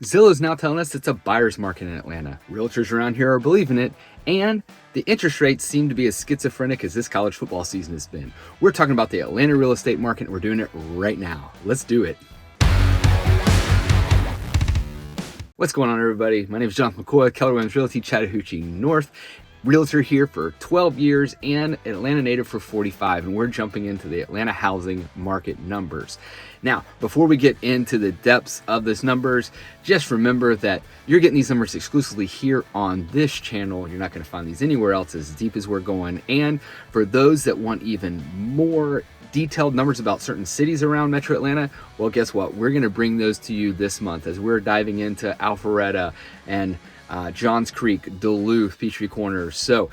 Zillow is now telling us it's a buyer's market in Atlanta. Realtors around here are believing it, and the interest rates seem to be as schizophrenic as this college football season has been. We're talking about the Atlanta real estate market, and we're doing it right now. Let's do it. What's going on, everybody? My name is Jonathan McCoy, Keller Williams Realty, Chattahoochee North. Realtor here for 12 years and an Atlanta native for 45, and we're jumping into the Atlanta housing market numbers. Now, before we get into the depths of these numbers, just remember that you're getting these numbers exclusively here on this channel. You're not going to find these anywhere else as deep as we're going. And for those that want even more detailed numbers about certain cities around Metro Atlanta, well, guess what? We're going to bring those to you this month as we're diving into Alpharetta and Johns Creek, Duluth, Peachtree Corners. So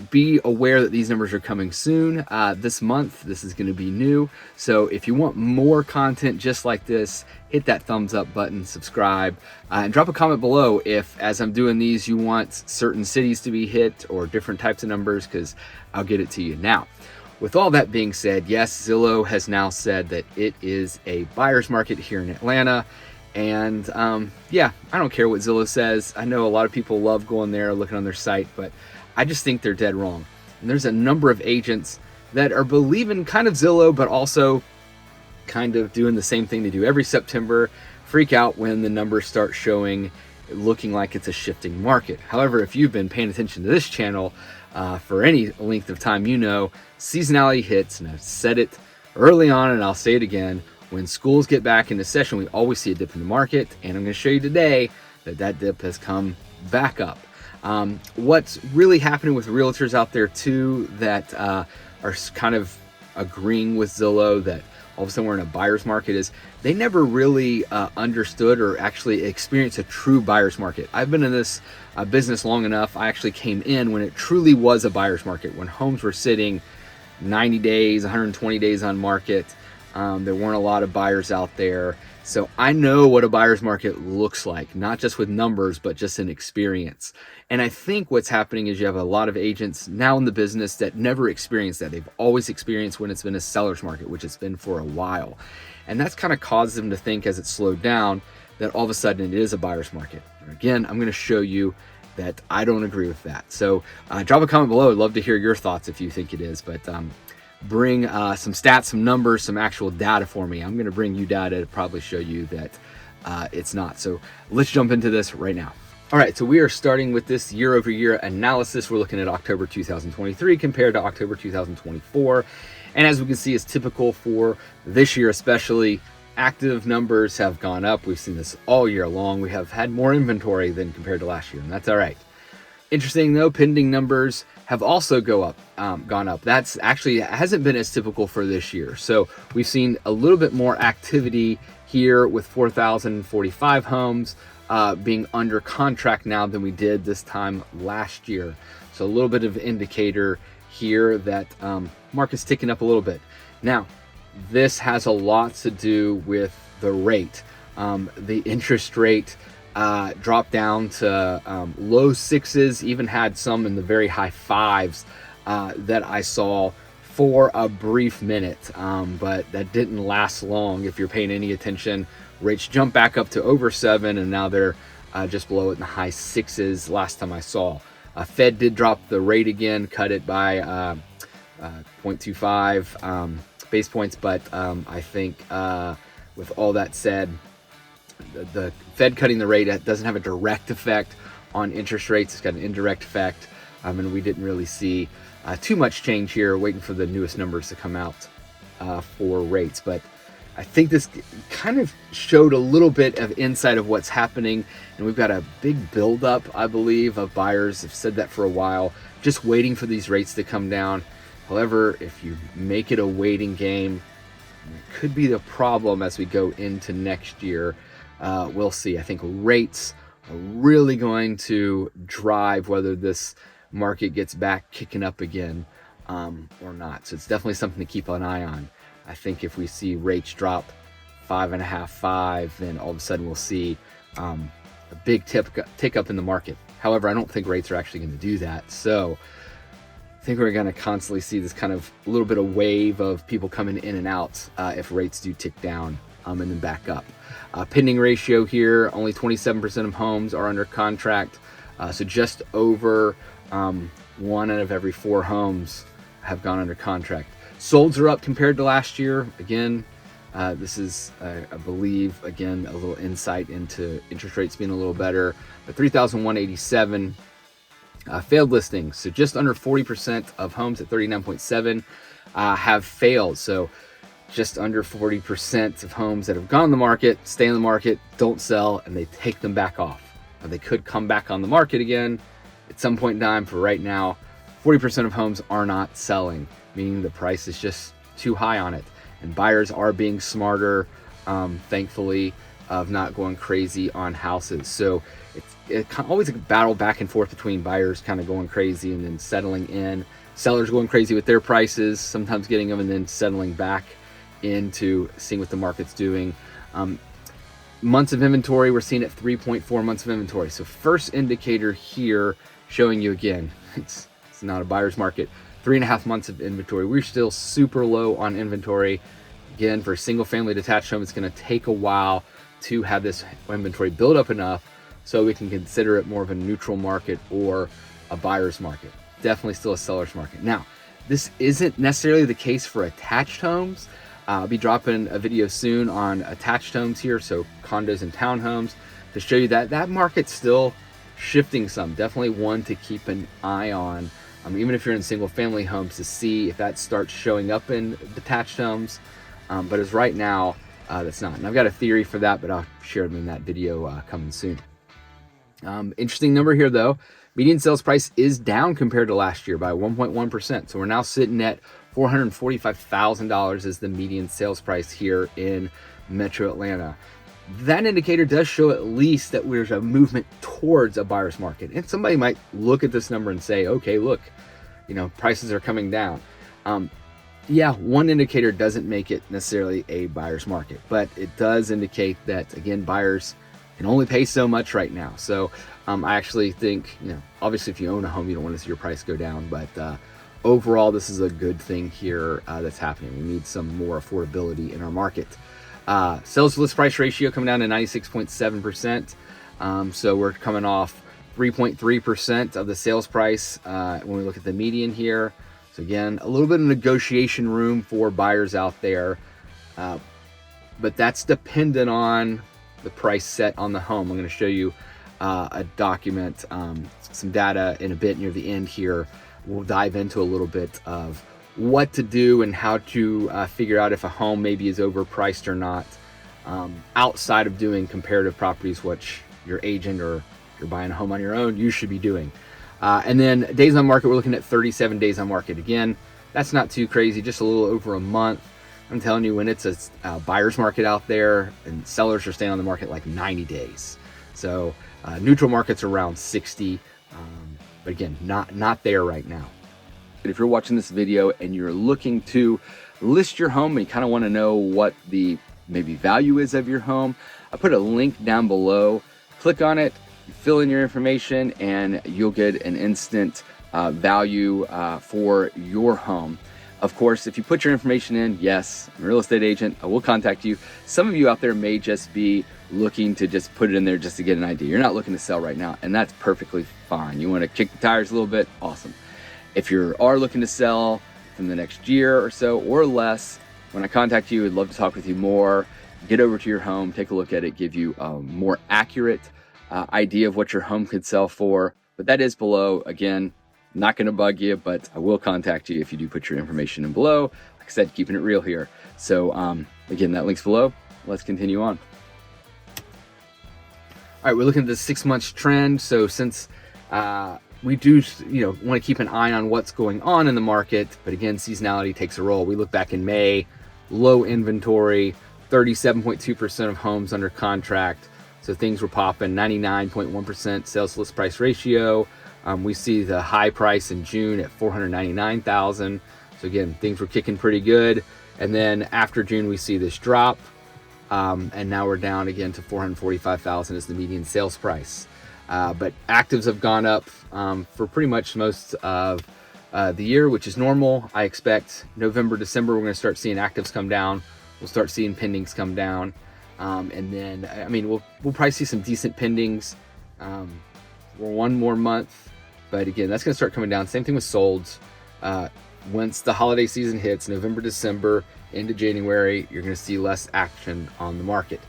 be aware that these numbers are coming soon this month. This is going to be new. So if you want more content just like this, hit that thumbs up button, subscribe, and drop a comment below if, as I'm doing these, you want certain cities to be hit or different types of numbers, because I'll get it to you. Now, with all that being said, yes, Zillow has now said that it is a buyer's market here in Atlanta. And yeah, I don't care what Zillow says. I know a lot of people love going there, looking on their site, but I just think they're dead wrong. And there's a number of agents that are believing kind of Zillow, but also kind of doing the same thing they do every September, freak out when the numbers start showing, looking like it's a shifting market. However, if you've been paying attention to this channel for any length of time, you know seasonality hits, and I've said it early on and I'll say it again. When schools get back into session, we always see a dip in the market, and I'm going to show you today that that dip has come back up. What's really happening with realtors out there too that are kind of agreeing with Zillow that all of a sudden we're in a buyer's market is they never really understood or actually experienced a true buyer's market. I've been in this business long enough. I actually came in when it truly was a buyer's market, when homes were sitting 90 days, 120 days on market. There weren't a lot of buyers out there. So I know what a buyer's market looks like, not just with numbers, but just in experience. And I think what's happening is you have a lot of agents now in the business that never experienced that. They've always experienced when it's been a seller's market, which it's been for a while. And that's kind of caused them to think, as it slowed down, that all of a sudden it is a buyer's market. And again, I'm going to show you that I don't agree with that. So drop a comment below. I'd love to hear your thoughts if you think it is. But bring some stats, some numbers, some actual data for me. I'm going to bring you data to probably show you that it's not. So let's jump into this right now. All right, so we are starting with this year-over-year analysis. We're looking at October 2023 compared to October 2024. And as we can see, it's typical for this year especially. Active numbers have gone up. We've seen this all year long. We have had more inventory than compared to last year, and that's all right. Interesting though, pending numbers have also gone up. That's actually hasn't been as typical for this year. So we've seen a little bit more activity here with 4,045 homes being under contract now than we did this time last year. So a little bit of indicator here that market's ticking up a little bit. Now, this has a lot to do with the rate. The interest rate dropped down to low sixes, even had some in the very high fives that I saw for a brief minute, but that didn't last long. If you're paying any attention, rates jumped back up to over 7, and now they're just below it in the high sixes last time I saw. Fed did drop the rate again, cut it by 0.25 base points, but I think with all that said, the Fed cutting the rate doesn't have a direct effect on interest rates. It's got an indirect effect, and we didn't really see too much change here, waiting for the newest numbers to come out for rates. But I think this kind of showed a little bit of insight of what's happening, and we've got a big buildup, I believe, of buyers. Have said that for a while, just waiting for these rates to come down. However, if you make it a waiting game, it could be the problem as we go into next year. We'll see. I think rates are really going to drive whether this market gets back kicking up again or not. So it's definitely something to keep an eye on. I think if we see rates drop 5.5, 5, then all of a sudden we'll see a big tick up in the market. However, I don't think rates are actually going to do that. So I think we're going to constantly see this kind of a little bit of wave of people coming in and out if rates do tick down and then back up. Pending ratio here, only 27% of homes are under contract. So just over 1 out of every 4 homes have gone under contract. Solds are up compared to last year. Again, this is, I believe, again, a little insight into interest rates being a little better. But 3,187 failed listings. So just under 40% of homes at 39.7 have failed. So just under 40% of homes that have gone on the market, stay on the market, don't sell, and they take them back off. Now, they could come back on the market again at some point in time. For right now, 40% of homes are not selling, meaning the price is just too high on it. And buyers are being smarter, thankfully, of not going crazy on houses. So it's always a battle back and forth between buyers kind of going crazy and then settling in, sellers going crazy with their prices, sometimes getting them and then settling back into seeing what the market's doing. Months of inventory, we're seeing at 3.4 months of inventory. So first indicator here showing you again, it's not a buyer's market. 3.5 months of inventory. We're still super low on inventory. Again, for a single family detached home, it's going to take a while to have this inventory build up enough so we can consider it more of a neutral market or a buyer's market. Definitely still a seller's market. Now, this isn't necessarily the case for attached homes. I'll be dropping a video soon on attached homes here, so condos and townhomes, to show you that that market's still shifting some. Definitely one to keep an eye on, even if you're in single family homes, to see if that starts showing up in detached homes. But as right now, that's not. And I've got a theory for that, but I'll share them in that video coming soon. Interesting number here though. Median sales price is down compared to last year by 1.1%. So we're now sitting at $445,000 is the median sales price here in Metro Atlanta. That indicator does show at least that there's a movement towards a buyer's market. And somebody might look at this number and say, okay, look, prices are coming down. Yeah, one indicator doesn't make it necessarily a buyer's market, but it does indicate that, again, buyers can only pay so much right now. So I actually think, obviously if you own a home, you don't want to see your price go down, but overall, this is a good thing here that's happening. We need some more affordability in our market. Sales to list price ratio coming down to 96.7%. So we're coming off 3.3% of the sales price when we look at the median here. So again, a little bit of negotiation room for buyers out there, but that's dependent on the price set on the home. I'm going to show you a document, some data in a bit near the end here. We'll dive into a little bit of what to do and how to figure out if a home maybe is overpriced or not, outside of doing comparative properties, which your agent or you're buying a home on your own, you should be doing. And then days on market, we're looking at 37 days on market. Again, that's not too crazy, just a little over a month. I'm telling you, when it's a buyer's market out there and sellers are staying on the market like 90 days. So neutral markets around 60. But again, not there right now. If you're watching this video and you're looking to list your home and you kind of want to know what the maybe value is of your home, I put a link down below. Click on it, fill in your information, and you'll get an instant value for your home. Of course, if you put your information in, yes, I'm a real estate agent, I will contact you. Some of you out there may just be looking to just put it in there just to get an idea. You're not looking to sell right now, and that's perfectly fine. You want to kick the tires a little bit, awesome. If you are looking to sell from the next year or so or less, when I contact you, I'd love to talk with you more, get over to your home, take a look at it, give you a more accurate idea of what your home could sell for. But that is below. Again, not going to bug you, but I will contact you if you do put your information in below. Like I said, keeping it real here. So again, that link's below. Let's continue on. All right, we're looking at the 6 months trend. So since we do, want to keep an eye on what's going on in the market, but again, seasonality takes a role. We look back in May, low inventory, 37.2% of homes under contract. So things were popping, 99.1% sales to list price ratio. We see the high price in June at $499,000. So again, things were kicking pretty good. And then after June, we see this drop. And now we're down again to $445,000 as the median sales price. But actives have gone up for pretty much most of the year, which is normal. I expect November, December, we're going to start seeing actives come down we'll start seeing pendings come down. And then, I mean, we'll probably see some decent pendings for one more month. But again, that's going to start coming down. Same thing with solds. Once the holiday season hits, November, December, into January, you're going to see less action on the market.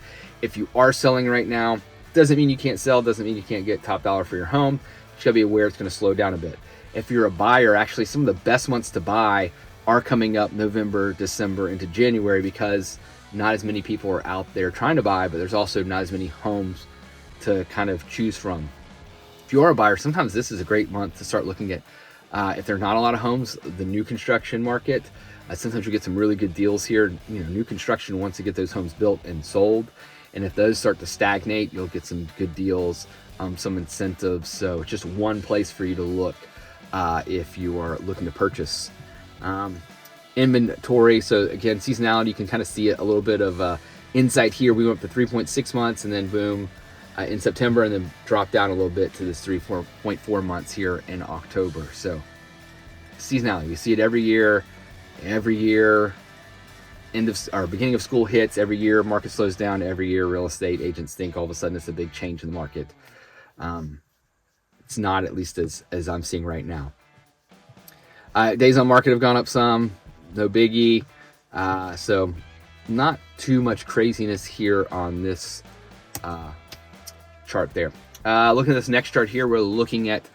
If you are selling right now, doesn't mean you can't sell, doesn't mean you can't get top dollar for your home. You got to be aware it's going to slow down a bit. If you're a buyer, actually some of the best months to buy are coming up November, December, into January, because not as many people are out there trying to buy, but there's also not as many homes to kind of choose from. If you are a buyer, sometimes this is a great month to start looking at, if there are not a lot of homes, the new construction market. Sometimes you get some really good deals here. New construction wants to get those homes built and sold. And if those start to stagnate, you'll get some good deals, some incentives. So it's just one place for you to look if you are looking to purchase. Inventory. So again, seasonality, you can kind of see it, a little bit of insight here. We went up to 3.6 months and then boom, in September, and then dropped down a little bit to this 3.4 months here in October. So seasonality, you see it every year, beginning of school hits, every year market slows down, every year real estate agents think all of a sudden it's a big change in the market. It's not, at least as I'm seeing right now. Days on market have gone up some, no biggie. So not too much craziness here on this chart there. Looking at this next chart here, we're looking at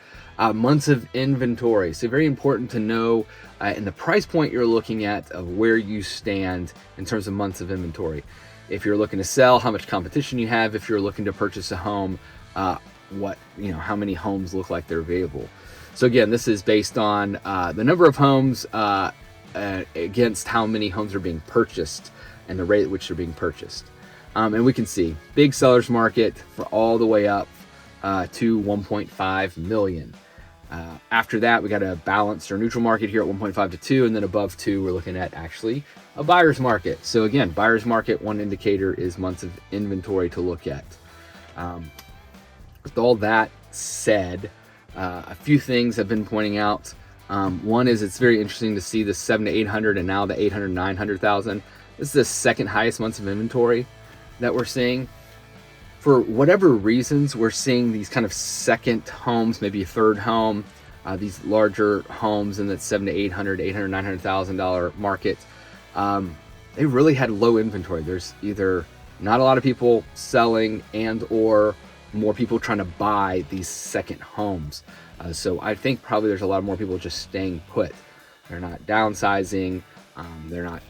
months of inventory. So very important to know in the price point you're looking at of where you stand in terms of months of inventory. If you're looking to sell, how much competition you have. If you're looking to purchase a home, how many homes look like they're available. So again, this is based on the number of homes against how many homes are being purchased and the rate at which they're being purchased. And we can see big seller's market for all the way up to 1.5 million. After that, we got a balanced or neutral market here at 1.5 to 2, and then above 2, we're looking at actually a buyer's market. So again, buyer's market, one indicator is months of inventory to look at. With all that said, a few things I've been pointing out. One is it's very interesting to see the 700 to 800 and now the 800, 900,000. This is the second highest months of inventory that we're seeing. For whatever reasons, we're seeing these kind of second homes, maybe a third home, these larger homes in that 700 to 800, 800, $900,000 market. They really had low inventory. There's either not a lot of people selling and or more people trying to buy these second homes. So I think probably there's a lot more people just staying put. They're not downsizing. They're not,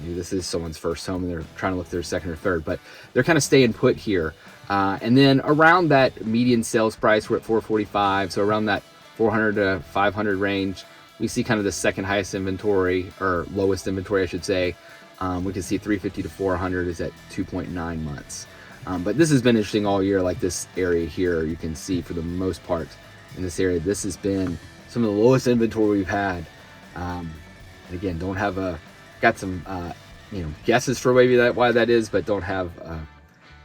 this is someone's first home and they're trying to look for their second or third, but they're kind of staying put here. And then around that median sales price, we're at 445. So around that 400 to 500 range, we see kind of the second highest inventory, or lowest inventory, I should say. We can see 350 to 400 is at 2.9 months. But this has been interesting all year. Like this area here, you can see for the most part in this area, this has been some of the lowest inventory we've had. And again, got some guesses for maybe why that is, but don't have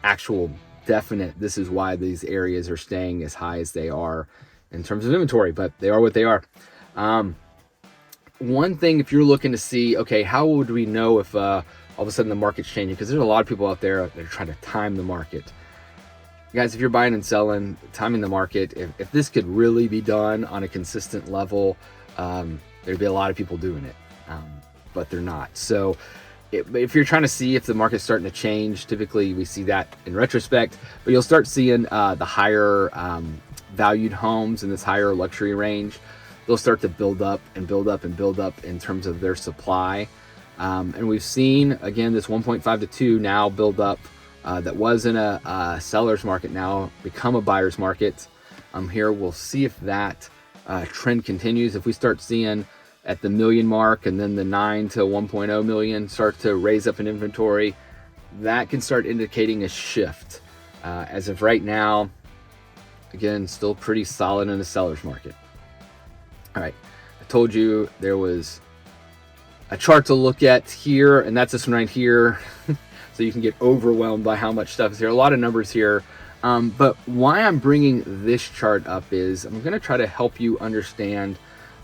actual definite, this is why these areas are staying as high as they are in terms of inventory, but they are what they are. One thing, if you're looking to see, okay, how would we know if all of a sudden the market's changing? Because there's a lot of people out there that are trying to time the market. Guys, if you're buying and selling, timing the market, if this could really be done on a consistent level, there'd be a lot of people doing it, but they're not. So if you're trying to see if the market's starting to change, typically we see that in retrospect, but you'll start seeing the higher valued homes in this higher luxury range. They'll start to build up and build up and build up in terms of their supply. And we've seen, again, this 1.5 to 2 now build up that was in a seller's market now become a buyer's market. Here we'll see if that trend continues. If we start seeing at the million mark and then the 9 to 1.0 million start to raise up in inventory, that can start indicating a shift. As of right now, again, still pretty solid in the seller's market. All right, I told you there was a chart to look at here, and that's this one right here. So you can get overwhelmed by how much stuff is here. A lot of numbers here. But why I'm bringing this chart up is I'm going to try to help you understand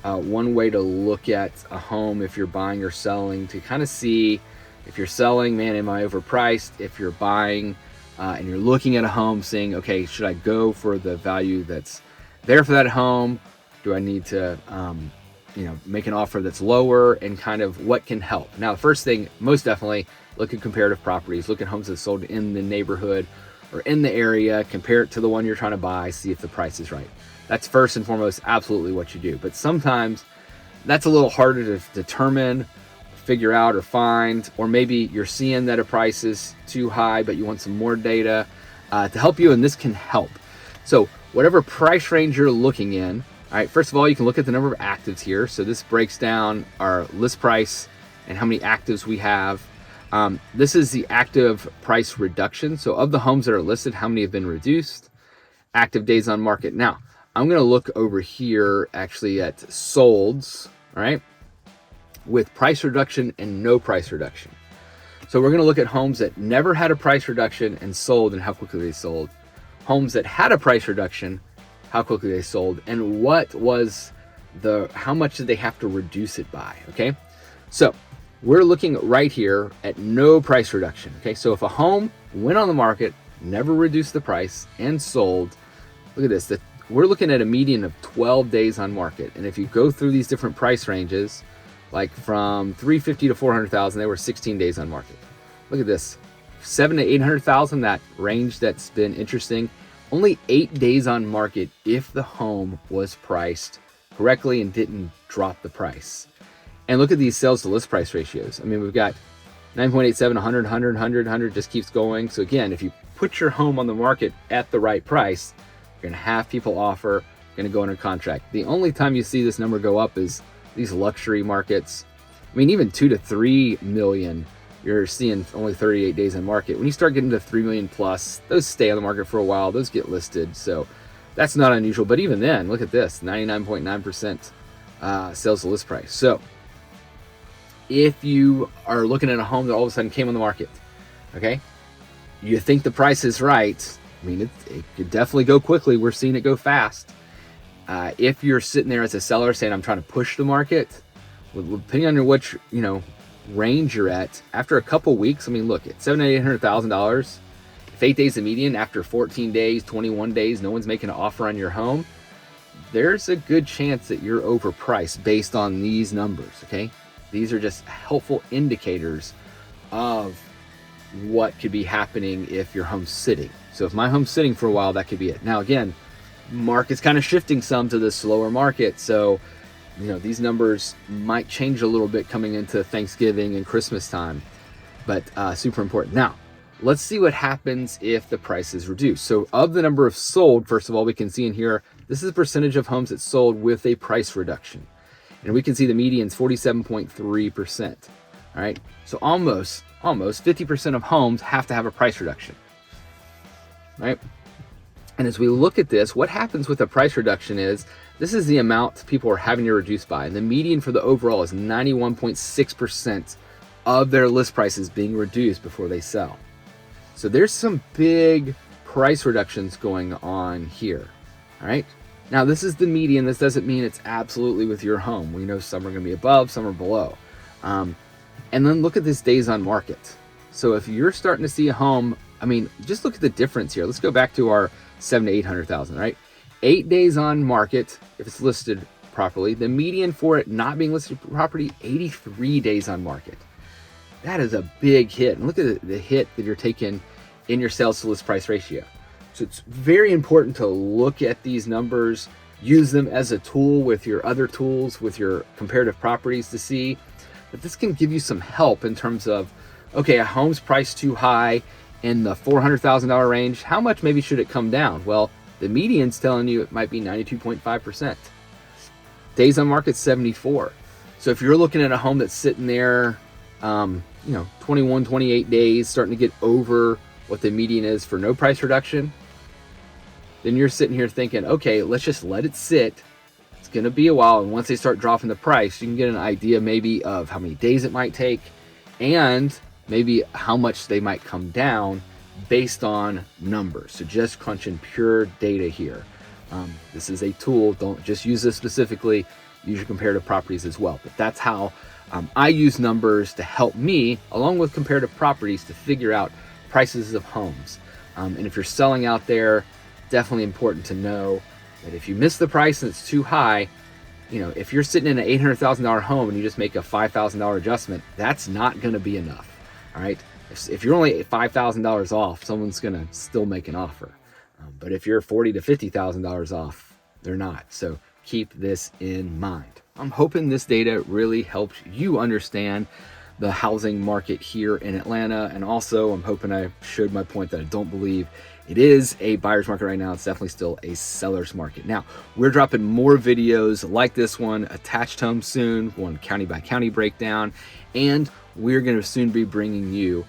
one way to look at a home if you're buying or selling, to kind of see If you're selling, man, am I overpriced? If you're buying and you're looking at a home saying, okay, should I go for the value that's there for that home? Do I need to, make an offer that's lower, and kind of what can help? Now, the first thing, most definitely, look at comparative properties. Look at homes that sold in the neighborhood or in the area, compare it to the one you're trying to buy, see if the price is right. That's first and foremost absolutely what you do. But sometimes that's a little harder to determine, figure out, or find, or maybe you're seeing that a price is too high, but you want some more data to help you, and this can help. So whatever price range you're looking in, all right, first of all, you can look at the number of actives here. So this breaks down our list price and how many actives we have. This is the active price reduction. So of the homes that are listed, how many have been reduced? Active days on market. Now, I'm going to look over here actually at solds, all right, with price reduction and no price reduction. So we're going to look at homes that never had a price reduction and sold, and how quickly they sold. Homes that had a price reduction, how quickly they sold, and how much did they have to reduce it by, okay? So we're looking right here at no price reduction, okay? So if a home went on the market, never reduced the price, and sold, look at this, we're looking at a median of 12 days on market. And if you go through these different price ranges, like from 350 to 400,000, they were 16 days on market. Look at this, 7 to 800,000, that range that's been interesting. Only 8 days on market if the home was priced correctly and didn't drop the price. And look at these sales to list price ratios. I mean, we've got 9.87, 100, 100, 100, 100, just keeps going. So again, if you put your home on the market at the right price, you're going to have people offer, going to go under contract. The only time you see this number go up is these luxury markets. I mean, even 2 to 3 million, you're seeing only 38 days on market. When you start getting to 3 million plus, those stay on the market for a while, those get listed. So that's not unusual. But even then, look at this, 99.9% sales to list price. So if you are looking at a home that all of a sudden came on the market, okay, you think the price is right, I mean, it could definitely go quickly. We're seeing it go fast. If you're sitting there as a seller saying, I'm trying to push the market, depending on which, range you're at, after a couple weeks, I mean, look, at $700,000 to $800,000, if 8 days of median, after 14 days, 21 days, no one's making an offer on your home, there's a good chance that you're overpriced based on these numbers, okay? These are just helpful indicators of what could be happening if your home's sitting. So if my home's sitting for a while, that could be it. Now, again, market's kind of shifting some to the slower market. So, these numbers might change a little bit coming into Thanksgiving and Christmas time, but super important. Now, let's see what happens if the price is reduced. So of the number of sold, first of all, we can see in here, this is the percentage of homes that sold with a price reduction. And we can see the median's 47.3%. All right. So almost 50% of homes have to have a price reduction. Right. And as we look at this, what happens with a price reduction is this is the amount people are having to reduce by. And the median for the overall is 91.6% of their list prices being reduced before they sell. So there's some big price reductions going on here. All right. Now, this is the median. This doesn't mean it's absolutely with your home. We know some are going to be above, some are below. And then look at this days on market. So if you're starting to see a home, I mean, just look at the difference here. Let's go back to our 7 to 800,000, right? 8 days on market if it's listed properly. The median for it not being listed property, 83 days on market. That is a big hit. And look at the hit that you're taking in your sales to list price ratio. So it's very important to look at these numbers, use them as a tool with your other tools, with your comparative properties to see. But this can give you some help in terms of, okay, a home's priced too high in the $400,000 range. How much maybe should it come down? Well, the median's telling you it might be 92.5%. Days on market, 74. So if you're looking at a home that's sitting there, 21, 28 days, starting to get over what the median is for no price reduction, then you're sitting here thinking, okay, let's just let it sit. It's going to be a while. And once they start dropping the price, you can get an idea maybe of how many days it might take and maybe how much they might come down based on numbers. So just crunching pure data here. This is a tool. Don't just use this specifically. use your comparative properties as well. But that's how I use numbers to help me, along with comparative properties, to figure out prices of homes. And if you're selling out there, definitely important to know that if you miss the price and it's too high, if you're sitting in an $800,000 home and you just make a $5,000 adjustment, that's not going to be enough. All right. If you're only $5,000 off, someone's going to still make an offer. But if you're $40,000 to $50,000 off, they're not. So keep this in mind. I'm hoping this data really helps you understand the housing market here in Atlanta. And also, I'm hoping I showed my point that I don't believe it is a buyer's market right now. It's definitely still a seller's market. Now, we're dropping more videos like this one, attached home soon, one county by county breakdown, and we're going to soon be bringing you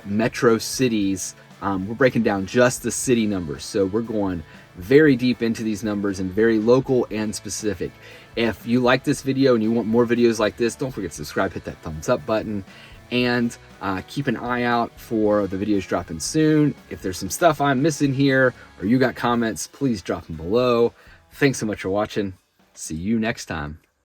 metro cities. We're breaking down just the city numbers. So we're going very deep into these numbers and very local and specific. If you like this video and you want more videos like this, don't forget to subscribe, hit that thumbs up button, and keep an eye out for the videos dropping soon. If there's some stuff I'm missing here or you got comments, please drop them below. Thanks so much for watching. See you next time.